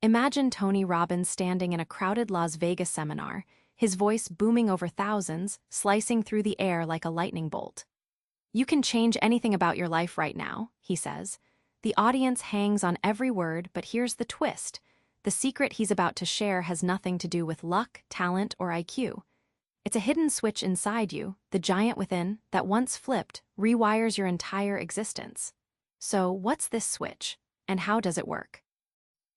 Imagine Tony Robbins standing in a crowded Las Vegas seminar, his voice booming over thousands, slicing through the air like a lightning bolt. "You can change anything about your life right now," he says. The audience hangs on every word, but here's the twist. The secret he's about to share has nothing to do with luck, talent, or IQ. It's a hidden switch inside you, the giant within, that once flipped, rewires your entire existence. So, what's this switch, and how does it work?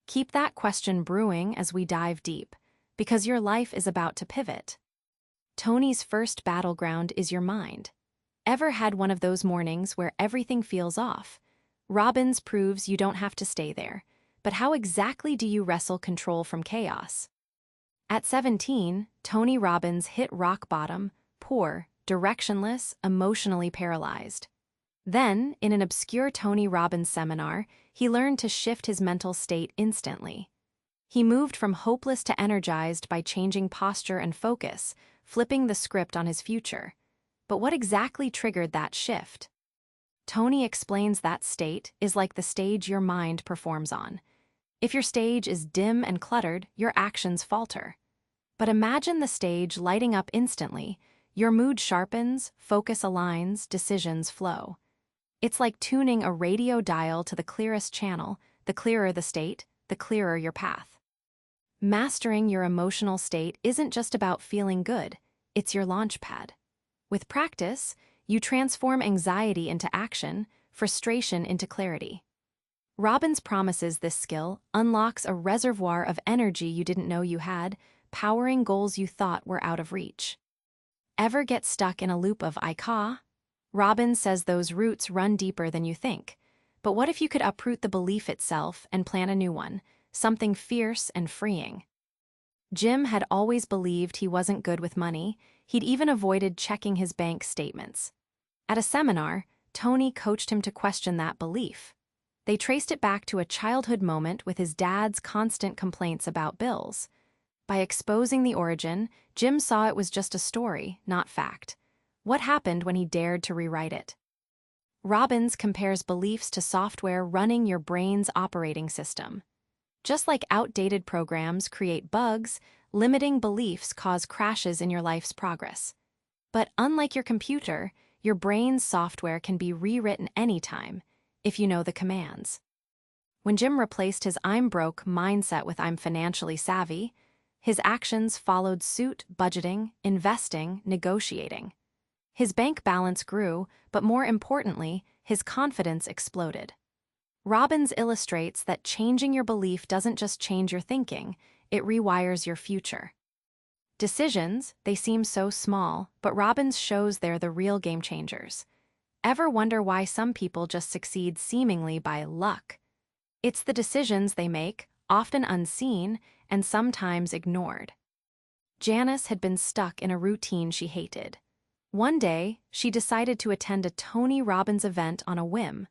Keep that question brewing as we dive deep, because your life is about to pivot. Tony's first battleground is your mind. Ever had one of those mornings where everything feels off? Robbins proves you don't have to stay there. But how exactly do you wrestle control from chaos? At 17, Tony Robbins hit rock bottom, poor, directionless, emotionally paralyzed. Then, in an obscure Tony Robbins seminar, he learned to shift his mental state instantly. He moved from hopeless to energized by changing posture and focus, flipping the script on his future. But what exactly triggered that shift? Tony explains that state is like the stage your mind performs on. If your stage is dim and cluttered, your actions falter. But imagine the stage lighting up instantly. Your mood sharpens, focus aligns, decisions flow. It's like tuning a radio dial to the clearest channel. The clearer the state, the clearer your path. Mastering your emotional state isn't just about feeling good, it's your launch pad. With practice, you transform anxiety into action, frustration into clarity. Robbins promises this skill unlocks a reservoir of energy you didn't know you had, powering goals you thought were out of reach. Ever get stuck in a loop of "I ca"? Robbins says those roots run deeper than you think. But what if you could uproot the belief itself and plant a new one, something fierce and freeing? Jim had always believed he wasn't good with money. He'd even avoided checking his bank statements. At a seminar, Tony coached him to question that belief. They traced it back to a childhood moment with his dad's constant complaints about bills. By exposing the origin, Jim saw it was just a story, not fact. What happened when he dared to rewrite it? Robbins compares beliefs to software running your brain's operating system. Just like outdated programs create bugs, limiting beliefs cause crashes in your life's progress. But unlike your computer, your brain's software can be rewritten anytime, if you know the commands. When Jim replaced his "I'm broke" mindset with "I'm financially savvy," his actions followed suit: budgeting, investing, negotiating. His bank balance grew, but more importantly, his confidence exploded. Robbins illustrates that changing your belief doesn't just change your thinking, it rewires your future. Decisions, they seem so small, but Robbins shows they're the real game changers. Ever wonder why some people just succeed seemingly by luck? It's the decisions they make, often unseen, and sometimes ignored. Janice had been stuck in a routine she hated. One day, she decided to attend a Tony Robbins event on a whim.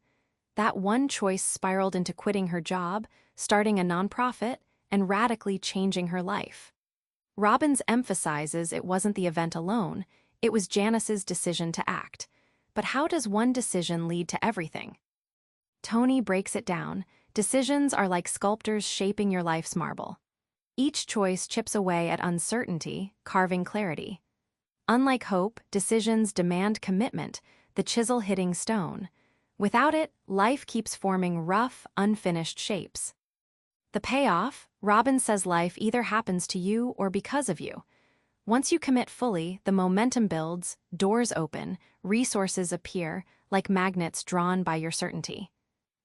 That one choice spiraled into quitting her job, starting a nonprofit, and radically changing her life. Robbins emphasizes it wasn't the event alone, it was Janice's decision to act. But how does one decision lead to everything? Tony breaks it down. Decisions are like sculptors shaping your life's marble. Each choice chips away at uncertainty, carving clarity. Unlike hope, decisions demand commitment, the chisel hitting stone. Without it, life keeps forming rough, unfinished shapes. The payoff, Robbins says life either happens to you or because of you. Once you commit fully, the momentum builds, doors open, resources appear, like magnets drawn by your certainty.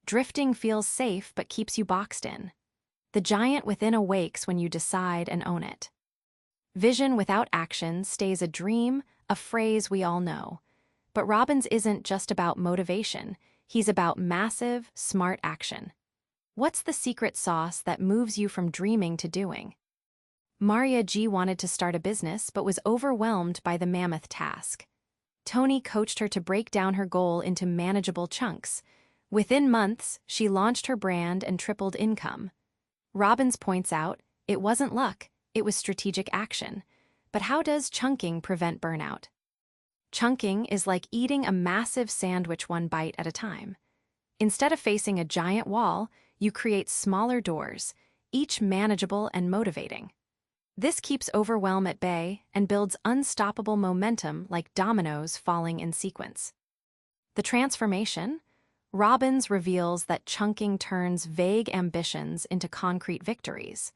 Drifting feels safe but keeps you boxed in. The giant within awakes when you decide and own it. Vision without action stays a dream, a phrase we all know. But Robbins isn't just about motivation, he's about massive, smart action. What's the secret sauce that moves you from dreaming to doing? Maria G. wanted to start a business but was overwhelmed by the mammoth task. Tony coached her to break down her goal into manageable chunks. Within months, she launched her brand and tripled income. Robbins points out, it wasn't luck, it was strategic action. But how does chunking prevent burnout? Chunking is like eating a massive sandwich one bite at a time. Instead of facing a giant wall, you create smaller doors. each manageable and motivating. This keeps overwhelm at bay and builds unstoppable momentum like dominoes falling in sequence. The transformation? Robbins reveals that chunking turns vague ambitions into concrete victories.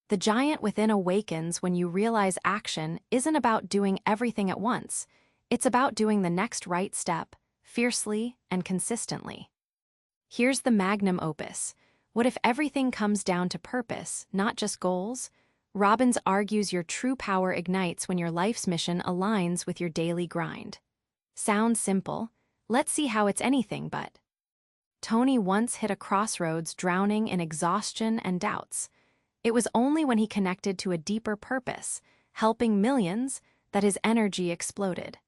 The giant within awakens when you realize action isn't about doing everything at once. It's about doing the next right step, fiercely and consistently. Here's the magnum opus. What if everything comes down to purpose, not just goals? Robbins argues your true power ignites when your life's mission aligns with your daily grind. Sounds simple. Let's see how it's anything but. Tony once hit a crossroads, drowning in exhaustion and doubts. It was only when he connected to a deeper purpose, helping millions, that his energy exploded.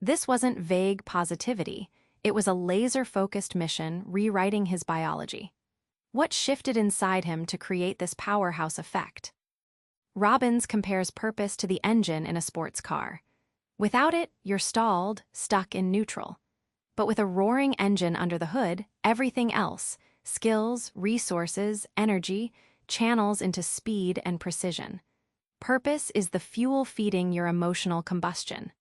This wasn't vague positivity. It was a laser-focused mission rewriting his biology. What shifted inside him to create this powerhouse effect? Robbins compares purpose to the engine in a sports car. Without it, you're stalled, stuck in neutral. But with a roaring engine under the hood, everything else, skills, resources, energy, channels into speed and precision. Purpose is the fuel feeding your emotional combustion.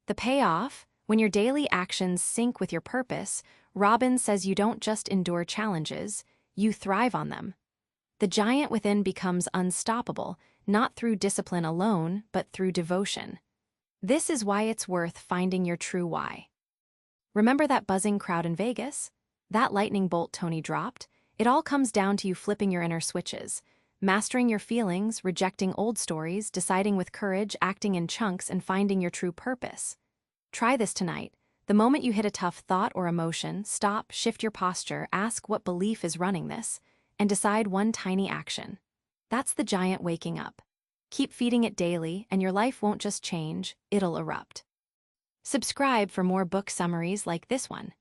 The payoff? When your daily actions sync with your purpose, Robbins says you don't just endure challenges, you thrive on them. The giant within becomes unstoppable, not through discipline alone, but through devotion. This is why it's worth finding your true why. Remember that buzzing crowd in Vegas? That lightning bolt Tony dropped? It all comes down to you flipping your inner switches, mastering your feelings, rejecting old stories, deciding with courage, acting in chunks, and finding your true purpose. Try this tonight. The moment you hit a tough thought or emotion, stop, shift your posture, ask what belief is running this, and decide one tiny action. That's the giant waking up. Keep feeding it daily, and your life won't just change, it'll erupt. Subscribe for more book summaries like this one.